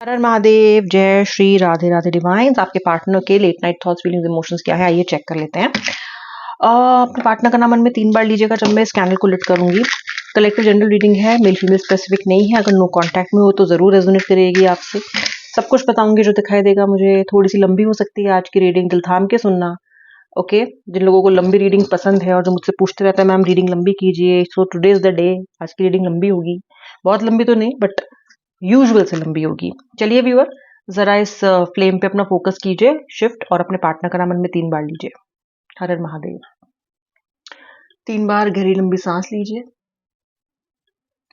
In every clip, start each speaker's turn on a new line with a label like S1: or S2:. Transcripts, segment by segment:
S1: हर हर महादेव, जय श्री राधे राधे डिवाइन्स। आपके पार्टनर के late night thoughts, feelings, emotions क्या है, आइए चेक कर लेते हैं। अपने पार्टनर का नाम मन में 3 बार लीजिएगा जब मैं इस कैंडल को लिट करूंगी। कलेक्टिव जनरल रीडिंग है, मेल फीमेल स्पेसिफिक नहीं है। अगर नो कांटेक्ट में हो तो जरूर रेजोनेट करेगी आपसे। सब कुछ बताऊंगी जो दिखाई देगा मुझे। थोड़ी सी लंबी हो सकती है आज की रीडिंग, दिल थाम के सुनना। ओके जिन लोगों को लंबी रीडिंग पसंद है और जो मुझसे पूछते रहते हैं मैम रीडिंग लंबी कीजिए, so today is the day. आज की रीडिंग लंबी होगी, बहुत लंबी तो नहीं बट यूजुअल से लंबी होगी। चलिए व्यूअर, जरा इस फ्लेम पे अपना फोकस कीजिए शिफ्ट, और अपने पार्टनर का नाम मन में 3 बार लीजिए। हर हर महादेव। 3 बार गहरी लंबी सांस लीजिए।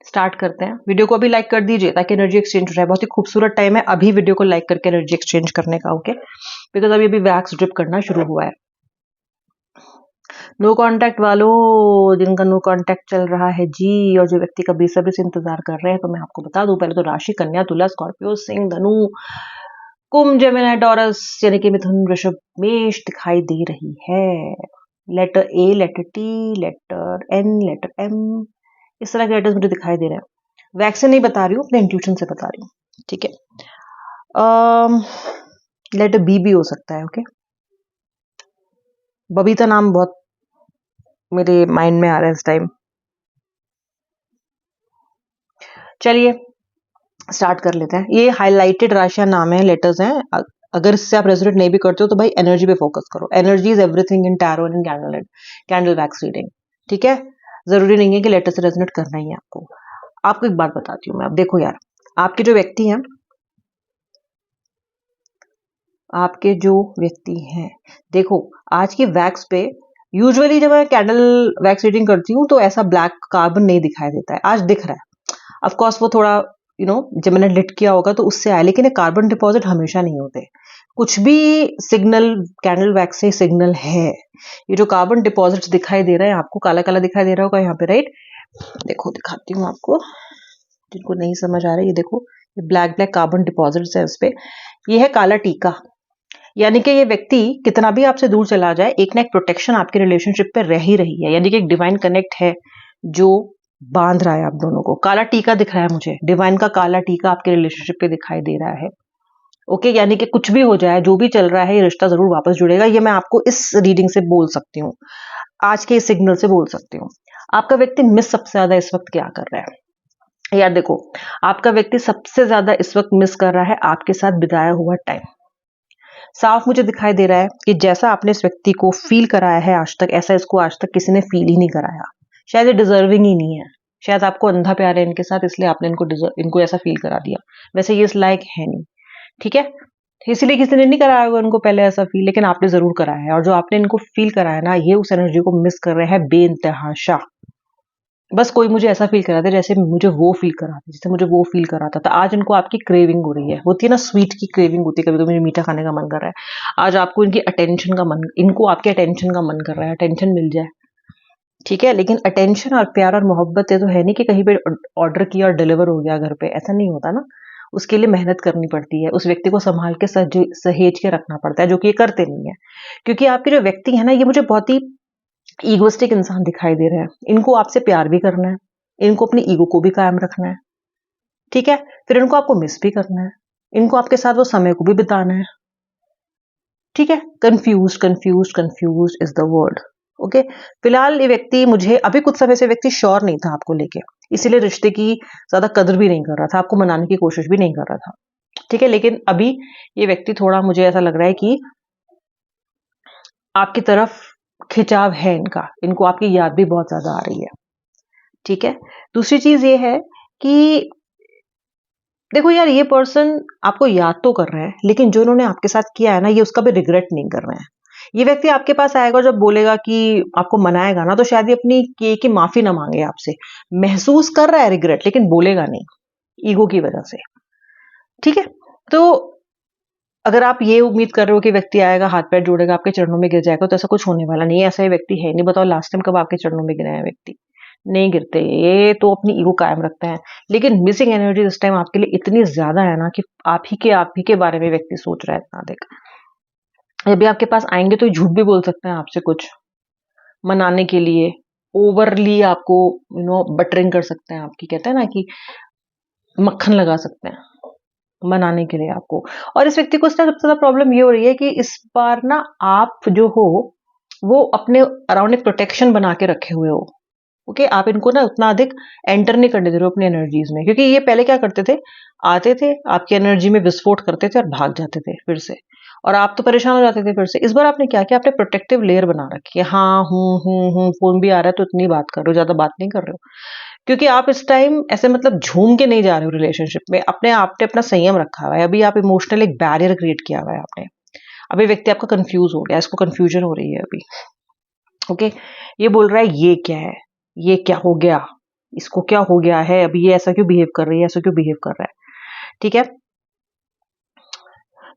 S1: स्टार्ट करते हैं। वीडियो को अभी लाइक कर दीजिए ताकि एनर्जी एक्सचेंज हो जाए। बहुत ही खूबसूरत टाइम है अभी वीडियो को लाइक करके एनर्जी एक्सचेंज करने का। ओके बिकॉज अभी अभी वैक्स ड्रिप करना शुरू हुआ है। नो कांटेक्ट वालों, जिनका नो कांटेक्ट चल रहा है जी, और जो व्यक्ति का बेसब्री से इंतजार कर रहे हैं, तो मैं आपको बता दूं पहले तो राशि कन्या, तुला, स्कॉर्पियो, सिंह, धनु, कुंभ, जेमिनी, टॉरस यानी कि मिथुन, वृषभ, मेष दिखाई दे रही है। Letter A, letter T, letter N, letter M, इस तरह के लेटर्स मुझे दिखाई दे रहे हैं। वैक्स से नहीं बता रही हूँ, अपने इंट्यूशन से बता रही हूँ। ठीक है, लेटर बी भी हो सकता है। ओके बबीता नाम बहुत मेरे माइंड में आ रहा है इस टाइम। चलिए स्टार्ट कर लेते हैं। ये हाईलाइटेड राशियां नाम है, लेटर्स हैं। अगर इससे आप रेजोनेट नहीं भी करते हो तो भाई एनर्जी पे फोकस करो। Energy is everything in tarot and candle wax reading. ठीक है, जरूरी नहीं है कि लेटर से रेजोनेट करना ही है आपको। आपको एक बात बताती हूँ मैं। अब देखो यार, आपके जो व्यक्ति हैं, आपके जो व्यक्ति हैं, देखो आज की वैक्स पे यूजुअली जब मैं कैंडल वैक्स रीडिंग करती हूँ तो ऐसा ब्लैक कार्बन नहीं दिखाई देता है। आज दिख रहा है। ऑफ कोर्स वो थोड़ा जब मैंने लिट किया होगा तो उससे आया, लेकिन कार्बन डिपॉजिट हमेशा नहीं होते। कुछ भी सिग्नल कैंडल वैक्स से सिग्नल है। ये जो कार्बन डिपॉजिट दिखाई दे रहा है आपको, काला काला दिखाई दे रहा होगा यहाँ पे, राइट? देखो दिखाती हूँ आपको, जिनको नहीं समझ आ रहा है। ये देखो, ये ब्लैक ब्लैक कार्बन डिपॉजिट्स है इस पे। ये है काला टीका। यानी कि ये व्यक्ति कितना भी आपसे दूर चला जाए, एक ना एक प्रोटेक्शन आपके रिलेशनशिप पे रह ही रही है। यानी कि एक डिवाइन कनेक्ट है जो बांध रहा है आप दोनों को। काला टीका दिख रहा है मुझे, डिवाइन का काला टीका आपके रिलेशनशिप पे दिखाई दे रहा है। ओके यानी कि कुछ भी हो जाए, जो भी चल रहा है, ये रिश्ता जरूर वापस जुड़ेगा। ये मैं आपको इस रीडिंग से बोल सकती हूँ, आज के इस सिग्नल से बोल सकती हूँ। आपका व्यक्ति मिस सबसे ज्यादा इस वक्त क्या कर रहा है यार? देखो, आपका व्यक्ति सबसे ज्यादा इस वक्त मिस कर रहा है आपके साथ बिताया हुआ टाइम। साफ मुझे दिखाई दे रहा है कि जैसा आपने इस व्यक्ति को फील कराया है आज तक, ऐसा इसको आज तक किसी ने फील ही नहीं कराया। शायद ये डिजर्विंग ही नहीं है। शायद आपको अंधा प्यार है इनके साथ, इसलिए आपने इनको ऐसा फील करा दिया। वैसे ये इस लायक है नहीं। ठीक है, इसलिए किसी ने नहीं कराया होगा इनको पहले ऐसा फील, लेकिन आपने जरूर कराया है। और जो आपने इनको फील कराया ना, ये उस एनर्जी को मिस कर रहे हैं बेइंतहाशा। बस कोई मुझे ऐसा फील करा दे जैसे मुझे वो फील करा था, जैसे मुझे वो फील कराता था। आज इनको आपकी क्रेविंग हो रही है। होती है ना स्वीट की क्रेविंग होती है, कभी कभी मुझे मीठा खाने का मन कर रहा है। आज आपको इनकी अटेंशन का मन, इनको आपके अटेंशन का मन कर रहा है, अटेंशन मिल जाए। ठीक है, लेकिन अटेंशन और प्यार और मोहब्बत ये तो है नहीं कि कहीं पे ऑर्डर किया और डिलीवर हो गया घर पे। ऐसा नहीं होता ना, उसके लिए मेहनत करनी पड़ती है। उस व्यक्ति को संभाल के सहेज के रखना पड़ता है, जो कि ये करते नहीं है। क्योंकि आपके जो व्यक्ति है ना, ये मुझे बहुत ही ईगोस्टिक इंसान दिखाई दे रहे हैं। इनको आपसे प्यार भी करना है, इनको अपनी ईगो को भी कायम रखना है। ठीक है, फिर इनको आपको मिस भी करना है, इनको आपके साथ वो समय को भी बिताना है। ठीक है, confuse confuse confuse is the word. Okay, फिलहाल ये व्यक्ति, मुझे अभी कुछ समय से व्यक्ति श्योर नहीं था आपको लेके, इसीलिए रिश्ते की ज्यादा कदर भी नहीं कर रहा था, आपको मनाने की कोशिश भी नहीं कर रहा था। ठीक है, लेकिन अभी ये व्यक्ति थोड़ा, मुझे ऐसा लग रहा है कि आपकी तरफ खिंचाव है इनका, इनको आपकी याद भी बहुत ज्यादा आ रही है। ठीक है, दूसरी चीज ये है कि देखो यार, ये पर्सन आपको याद तो कर रहे हैं, लेकिन जो इन्होंने आपके साथ किया है ना, ये उसका भी रिग्रेट नहीं कर रहे हैं। ये व्यक्ति आपके पास आएगा, जब बोलेगा कि आपको मनाएगा ना, तो शायद ये अपनी किए की माफी ना मांगे आपसे। महसूस कर रहा है रिग्रेट, लेकिन बोलेगा नहीं, ईगो की वजह से। ठीक है, तो अगर आप ये उम्मीद कर रहे हो कि व्यक्ति आएगा, हाथ पैर जोड़ेगा, आपके चरणों में गिर जाएगा, तो ऐसा कुछ होने वाला नहीं है। ऐसा ये व्यक्ति है नहीं। बताओ लास्ट टाइम कब आपके चरणों में गिरा है व्यक्ति? नहीं गिरते। ये तो अपनी ईगो कायम रखते हैं। लेकिन मिसिंग एनर्जी इस टाइम आपके लिए इतनी ज्यादा है ना कि आप ही के बारे में व्यक्ति सोच रहा है इतना। देख, जब भी आपके पास आएंगे तो झूठ भी बोल सकते हैं आपसे कुछ मनाने के लिए। ओवरली आपको बटरिंग कर सकते हैं, आपकी कहते हैं ना कि मक्खन लगा सकते हैं। मनाने के लिए आपको। और इस व्यक्ति को सबसे ज्यादा प्रॉब्लम ये हो रही है कि इस बार ना आप जो हो वो अपने अराउंड एक प्रोटेक्शन बना के रखे हुए हो। ओके, आप इनको ना उतना अधिक एंटर नहीं करने दे रहे हो अपनी एनर्जीज में, क्योंकि ये पहले क्या करते थे, आते थे आपकी एनर्जी में विस्फोट करते थे और भाग जाते थे फिर से, और आप तो परेशान हो जाते थे फिर से। इस बार आपने क्या किया, आपने प्रोटेक्टिव लेयर बना रखी है। हाँ, फोन भी आ रहा है तो इतनी बात कर रहे हो, ज्यादा बात नहीं कर रहे हो, क्योंकि आप इस टाइम ऐसे मतलब झूम के नहीं जा रहे हो रिलेशनशिप में। अपने आपने अपना संयम रखा हुआ है, अभी आप इमोशनल एक बैरियर क्रिएट किया हुआ है आपने। अभी व्यक्ति आपका कंफ्यूज हो गया, इसको कंफ्यूजन हो रही है अभी। ओके, ये बोल रहा है ये क्या है, ये क्या हो गया, इसको क्या हो गया है, अभी ये ऐसा क्यों बिहेव कर रही है, ऐसा क्यों बिहेव कर रहा है। ठीक है,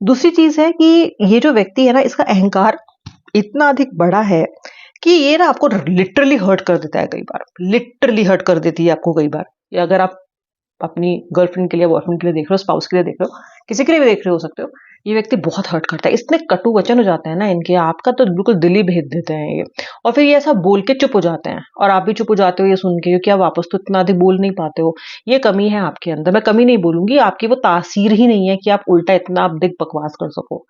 S1: दूसरी चीज है कि ये जो व्यक्ति है ना, इसका अहंकार इतना अधिक बड़ा है कि ये ना आपको लिटरली हर्ट कर देता है कई बार, लिटरली हर्ट कर देती है आपको कई बार। या अगर आप अपनी गर्लफ्रेंड के लिए, बॉयफ्रेंड के लिए देख रहे हो, स्पाउस के लिए देख रहे हो, किसी के लिए भी देख रहे हो सकते हो, ये व्यक्ति बहुत हर्ट करता है। इतने कटु वचन हो जाते हैं ना इनके, आपका तो बिल्कुल दिल ही भेद देते हैं ये। और फिर ये ऐसा बोल के चुप हो जाते हैं, और आप भी चुप हो जाते हो ये सुन के, क्योंकि आप वापस तो इतना अधिक बोल नहीं पाते हो। ये कमी है आपके अंदर, मैं कमी नहीं बोलूंगी, आपकी वो तासीर ही नहीं है कि आप उल्टा इतना अधिक बकवास कर सको।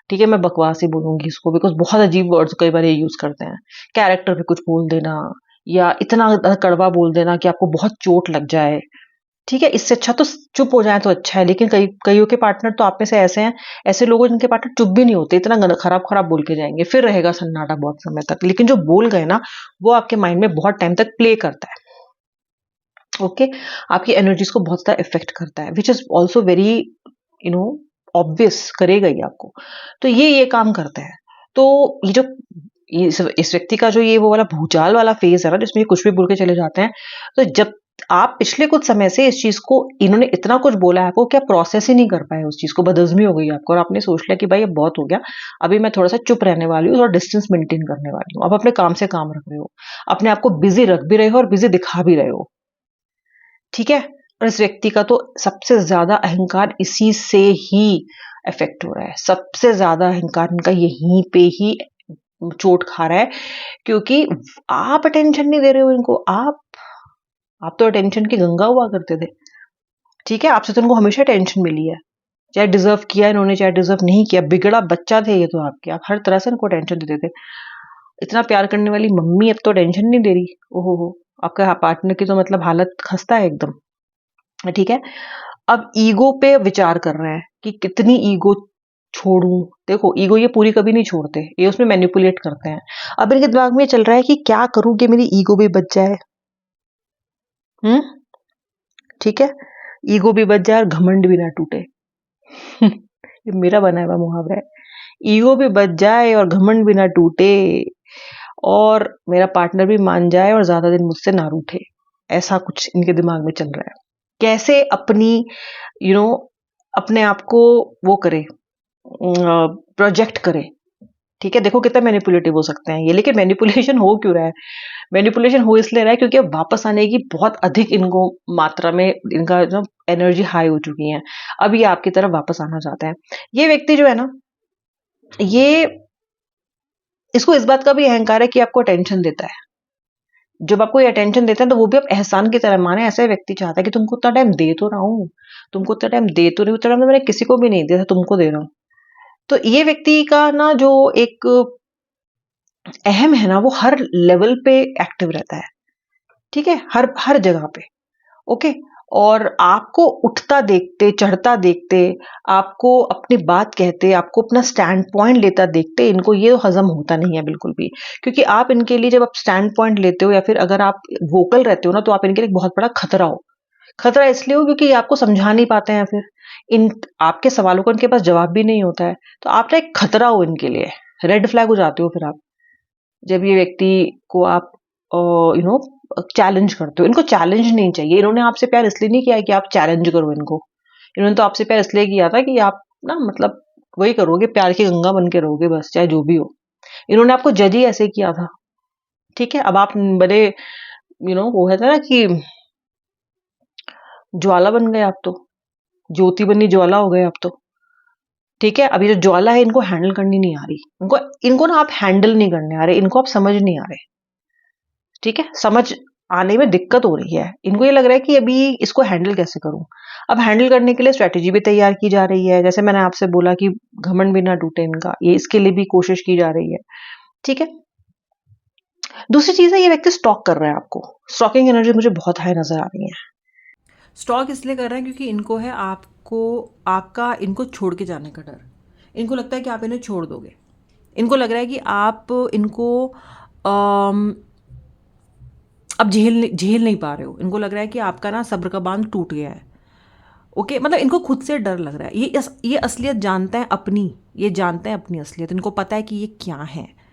S1: ठीक है, मैं बकवास ही बोलूंगी इसको, बिकॉज बहुत अजीब वर्ड्स कई बार ये यूज करते हैं। कैरेक्टर पे कुछ बोल देना, या इतना कड़वा बोल देना कि आपको बहुत चोट लग जाए। ठीक है, इससे अच्छा तो चुप हो जाए तो अच्छा है। लेकिन कईयों के पार्टनर तो आप में से ऐसे हैं, ऐसे लोग जिनके पार्टनर चुप भी नहीं होते, इतना खराब खराब बोल के जाएंगे, फिर रहेगा सन्नाटा बहुत समय तक। लेकिन जो बोल गए ना, वो आपके माइंड में बहुत टाइम तक प्ले करता है। ओके, आपकी एनर्जीज को बहुत ज्यादा इफेक्ट करता है, which is also very obvious, करेगा ही आपको। तो ये काम करता है। तो ये जो इस व्यक्ति का जो ये वो वाला भूचाल वाला फेज है ना, जिसमें ये कुछ भी बोल के चले जाते हैं, तो जब आप पिछले कुछ समय से इस चीज को, इन्होंने इतना कुछ बोला है आपको, क्या प्रोसेस ही नहीं कर पाए उस चीज को, बदहजमी हो गई आपको, और आपने सोच लिया कि भाई अब बहुत हो गया, अभी मैं थोड़ा सा चुप रहने वाली हूँ, थोड़ा डिस्टेंस मेंटेन करने वाली हूँ। आप अपने काम से काम रख रहे हो, अपने आप को बिजी रख भी रहे हो और बिजी दिखा भी रहे हो। ठीक है, और इस व्यक्ति का तो सबसे ज्यादा अहंकार इसी से ही इफेक्ट हो रहा है, सबसे ज्यादा अहंकार इनका यहीं पे ही चोट खा रहा है, क्योंकि आप अटेंशन नहीं दे रहे हो इनको। आप तो अटेंशन की गंगा हुआ करते थे। ठीक है, आपसे तो इनको हमेशा टेंशन मिली है, चाहे डिजर्व किया इन्होंने, चाहे डिजर्व नहीं किया, बिगड़ा बच्चा थे ये तो आपके, आप हर तरह से इनको टेंशन देते थे। इतना प्यार करने वाली मम्मी अब तो टेंशन नहीं दे रही। ओहो हो, आपका पार्टनर की तो मतलब हालत खस्ता है एकदम। ठीक है, अब ईगो पे विचार कर रहे हैं कि कितनी ईगो छोड़ूं। देखो, ईगो ये पूरी कभी नहीं छोड़ते, ये उसमें मैनिपुलेट करते हैं। अब इनके दिमाग में चल रहा है कि क्या करूं कि मेरी ईगो भी बच जाए। हम्म, ठीक है, ईगो भी बच जाए और घमंड भी ना टूटे। ये मेरा बना हुआ मुहावरा है, ईगो भी बच जाए और घमंड भी ना टूटे, और मेरा पार्टनर भी मान जाए और ज्यादा दिन मुझसे ना रूठे। ऐसा कुछ इनके दिमाग में चल रहा है। कैसे अपनी यू नो अपने आप को वो करे, प्रोजेक्ट करे। ठीक है, देखो कितना मैनिपुलेटिव हो सकते हैं ये। लेकिन मैनिपुलेशन हो क्यों रहा है, मैनिपुलेशन हो इसलिए रहा है क्योंकि अब वापस आने की बहुत अधिक इनको मात्रा में, इनका जो एनर्जी हाई हो चुकी है, अब ये आपकी तरफ वापस आना चाहते हैं। ये व्यक्ति जो है ना, ये इसको इस बात का भी अहंकार है कि आपको अटेंशन देता है। जब आपको ये अटेंशन देता है तो वो भी आप एहसान की तरह माने। ऐसा व्यक्ति चाहता है कि तुमको उतना टाइम दे तो रहा हूँ, तुमको उतना टाइम दे तो रही हूँ, उतना टाइम तो मैंने किसी को भी नहीं दिया था, तुमको दे रहा हूँ। तो ये व्यक्ति का ना जो एक अहम है ना, वो हर लेवल पे एक्टिव रहता है। ठीक है, हर हर जगह पे। ओके, और आपको उठता देखते, चढ़ता देखते, आपको अपनी बात कहते, आपको अपना स्टैंड पॉइंट लेता देखते, इनको ये हजम होता नहीं है बिल्कुल भी। क्योंकि आप इनके लिए जब आप स्टैंड पॉइंट लेते हो या फिर अगर आप वोकल रहते हो ना, तो आप इनके लिए एक बहुत बड़ा खतरा हो। खतरा इसलिए हो क्योंकि ये आपको समझा नहीं पाते हैं, फिर इन आपके सवालों का इनके पास जवाब भी नहीं होता है, तो आप ना एक खतरा हो इनके लिए, रेड फ्लैग हो जाते हो फिर आप, जब ये व्यक्ति को आप चैलेंज करते हो। इनको चैलेंज नहीं चाहिए, इन्होंने आपसे प्यार इसलिए नहीं किया है कि आप चैलेंज करो इनको, इन्होंने तो आपसे प्यार इसलिए किया था कि आप ना मतलब वही करोगे, प्यार की गंगा बन के रहोगे बस, चाहे जो भी हो। इन्होंने आपको जज ही ऐसे किया था। ठीक है, अब आप बड़े वो है ना कि ज्वाला बन गए आप तो, ज्योति बनी ज्वाला हो गए आप तो। ठीक है, अभी जो ज्वाला है इनको हैंडल करनी नहीं आ रही, इनको इनको ना आप हैंडल नहीं करने आ रहे, इनको आप समझ नहीं आ रहे। ठीक है, समझ आने में दिक्कत हो रही है, इनको ये लग रहा है कि अभी इसको हैंडल कैसे करूं। अब हैंडल करने के लिए स्ट्रैटेजी भी तैयार की जा रही है, जैसे मैंने आपसे बोला कि घमंड भी ना टूटे इनका, ये इसके लिए भी कोशिश की जा रही है। ठीक है, दूसरी चीज है ये व्यक्ति स्टॉक कर रहा है आपको। स्टॉकिंग एनर्जी मुझे बहुत हाई नजर आ रही है।
S2: स्टॉक इसलिए कर रहे हैं क्योंकि इनको है आपका इनको छोड़ के जाने का डर। इनको लगता है कि आप इन्हें छोड़ दोगे। इनको लग रहा है कि आप इनको अब झेल नहीं पा रहे हो। इनको लग रहा है कि आपका ना सब्र का बांध टूट गया है। ओके, मतलब इनको खुद से डर लग रहा है। ये असलियत जानते हैं अपनी, ये जानते हैं अपनी असलियत। इनको पता है कि ये क्या है।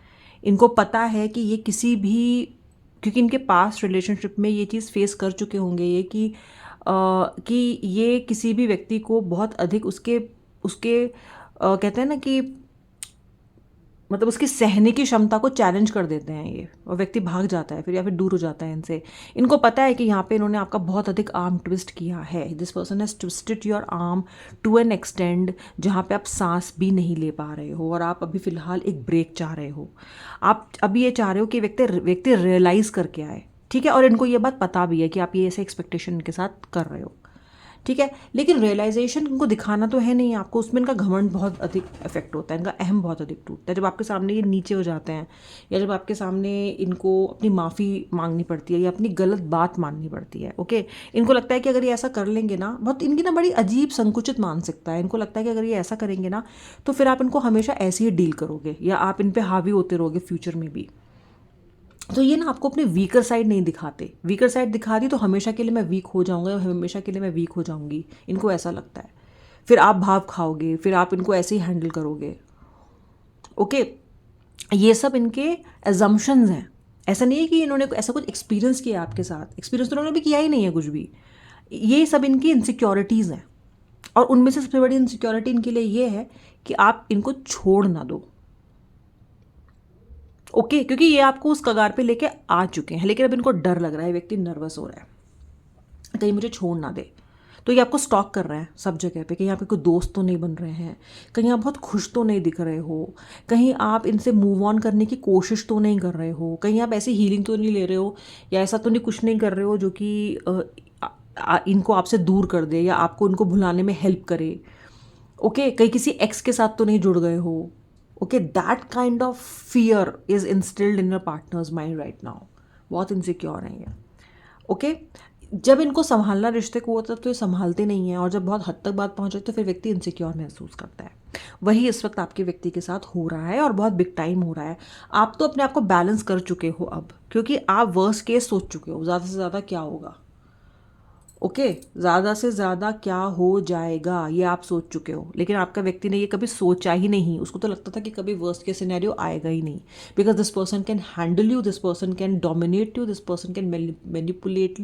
S2: इनको पता है कि ये किसी भी, क्योंकि इनके पास रिलेशनशिप में ये चीज़ फेस कर चुके होंगे ये कि ये किसी भी व्यक्ति को बहुत अधिक उसके उसके कहते हैं ना कि मतलब उसकी सहने की क्षमता को चैलेंज कर देते हैं ये, और व्यक्ति भाग जाता है फिर या फिर दूर हो जाता है इनसे। इनको पता है कि यहाँ पे इन्होंने आपका बहुत अधिक आर्म ट्विस्ट किया है। This person has twisted your arm to an extend जहाँ पे आप सांस भी नहीं ले पा रहे हो, और आप अभी फिलहाल एक ब्रेक चाह रहे हो। आप अभी ये चाह रहे हो कि व्यक्ति रियलाइज़ करके आए। ठीक है, और इनको ये बात पता भी है कि आप ये ऐसे एक्सपेक्टेशन इनके साथ कर रहे हो। ठीक है, लेकिन रियलाइजेशन इनको दिखाना तो है नहीं आपको, उसमें इनका घमंड बहुत अधिक इफेक्ट होता है, इनका अहम बहुत अधिक टूटता है जब आपके सामने ये नीचे हो जाते हैं, या जब आपके सामने इनको अपनी माफ़ी मांगनी पड़ती है या अपनी गलत बात माननी पड़ती है। ओके, इनको लगता है कि अगर ये ऐसा कर लेंगे ना, बहुत इनकी ना बड़ी अजीब संकुचित मानसिकता है। इनको लगता है कि अगर ये ऐसा करेंगे ना तो फिर आप इनको हमेशा ऐसे ही डील करोगे या आप इन पर हावी होते रहोगे फ्यूचर में भी। तो ये ना आपको अपने वीकर साइड नहीं दिखाते। वीकर साइड दिखा दी तो हमेशा के लिए मैं वीक हो जाऊंगा, हमेशा के लिए मैं वीक हो जाऊंगी, इनको ऐसा लगता है। फिर आप भाव खाओगे, फिर आप इनको ऐसे ही हैंडल करोगे। ओके, ये सब इनके एजम्पशंस हैं। ऐसा नहीं है कि इन्होंने ऐसा कुछ एक्सपीरियंस किया आपके साथ, एक्सपीरियंस तो उन्होंने भी किया ही नहीं है कुछ भी। ये सब इनकी इनसिक्योरिटीज़ हैं, और उनमें से सबसे बड़ी इनसिक्योरिटी इनके लिए ये है कि आप इनको छोड़ ना दो। ओके, क्योंकि ये आपको उस कगार पे लेके आ चुके हैं, लेकिन अब इनको डर लग रहा है, व्यक्ति नर्वस हो रहा है कहीं मुझे छोड़ ना दे। तो ये आपको स्टॉक कर रहे हैं सब जगह पे, कहीं आप कोई दोस्त तो नहीं बन रहे हैं, कहीं आप बहुत खुश तो नहीं दिख रहे हो, कहीं आप इनसे मूव ऑन करने की कोशिश तो नहीं कर रहे हो, कहीं आप ऐसी हीलिंग तो नहीं ले रहे हो, या ऐसा तो नहीं कुछ नहीं कर रहे हो जो कि इनको आपसे दूर कर दे या आपको इनको भुलाने में हेल्प करे। ओके, कहीं किसी एक्स के साथ तो नहीं जुड़ गए हो। Okay, that kind of fear is instilled in your partners mind right now. बहुत इनसिक्योर है ये। ओके, जब इनको संभालना रिश्ते को होता है तो ये संभालते नहीं हैं, और जब बहुत हद तक बात पहुंच जाए तो फिर व्यक्ति इनसिक्योर महसूस करता है। वही इस वक्त आपके व्यक्ति के साथ हो रहा है, और बहुत बिग टाइम हो रहा है। आप तो अपने आप को बैलेंस कर चुके हो अब, क्योंकि आप वर्स्ट केस सोच चुके हो, ज़्यादा से ज़्यादा क्या होगा। ओके, ज़्यादा से ज़्यादा क्या हो जाएगा ये आप सोच चुके हो, लेकिन आपका व्यक्ति ने ये कभी सोचा ही नहीं। उसको तो लगता था कि कभी वर्स्ट केस सिनेरियो आएगा ही नहीं, because this person can handle you, this person can dominate you, this person can manipulate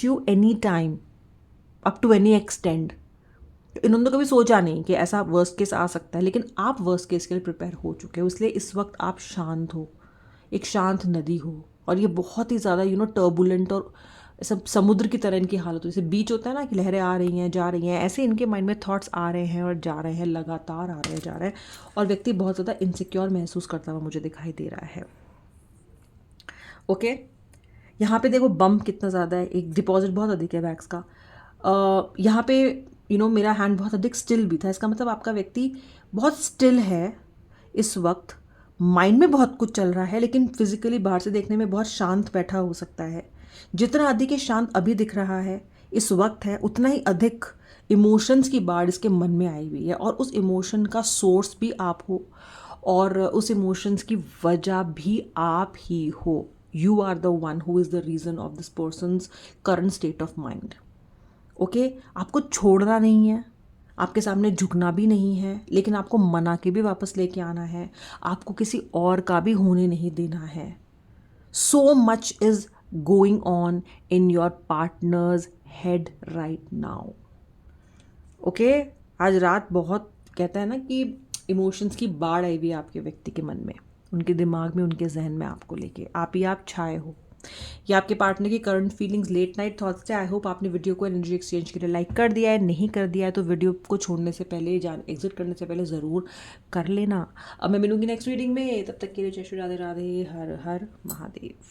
S2: you any time up to any extend. इन्होंने तो कभी सोचा नहीं कि ऐसा वर्स्ट केस आ सकता है, लेकिन आप वर्स्ट केस के लिए प्रिपेयर हो चुके हो। इसलिए इस वक्त आप शांत हो, एक शांत नदी हो, और ये बहुत ही ज़्यादा टर्बुलेंट और सब समुद्र की तरह इनकी हालत हो। जैसे बीच होता है ना कि लहरें आ रही हैं जा रही हैं, ऐसे इनके माइंड में थॉट्स आ रहे हैं और जा रहे हैं, लगातार आ रहे हैं जा रहे हैं, और व्यक्ति बहुत ज़्यादा इनसिक्योर महसूस करता हुआ मुझे दिखाई दे रहा है। ओके, यहाँ पे देखो बम कितना ज़्यादा है, एक डिपॉजिट बहुत अधिक है वैक्स का। यहाँ पे मेरा हैंड बहुत अधिक स्टिल भी था, इसका मतलब आपका व्यक्ति बहुत स्टिल है इस वक्त। माइंड में बहुत कुछ चल रहा है, लेकिन फिजिकली बाहर से देखने में बहुत शांत बैठा हो सकता है। जितना अधिक ये शांत अभी दिख रहा है इस वक्त है, उतना ही अधिक इमोशंस की बाढ़ इसके मन में आई हुई है, और उस इमोशन का सोर्स भी आप हो, और उस इमोशंस की वजह भी आप ही हो। You are the one who is the reason of this person's current state of mind. Okay, आपको छोड़ना नहीं है, आपके सामने झुकना भी नहीं है, लेकिन आपको मना के भी वापस लेके आना है, आपको किसी और का भी होने नहीं देना है। So much is going on in your partners head right now. Okay, आज रात बहुत कहता है ना कि इमोशंस की बाढ़ आई हुई है आपके व्यक्ति के मन में, उनके दिमाग में, उनके जहन में आपको लेके। आप ही आप छाए हो, या आपके पार्टनर की current feelings, late night thoughts से। आई होप आपने वीडियो को एनर्जी एक्सचेंज के लिए लाइक कर दिया है। नहीं कर दिया है तो वीडियो को छोड़ने से पहले, एग्जिट करने से पहले ज़रूर कर लेना। अब मैं मिलूंगी नेक्स्ट रीडिंग में, तब तक के लिए जय श्री राधे राधे, हर हर महादेव।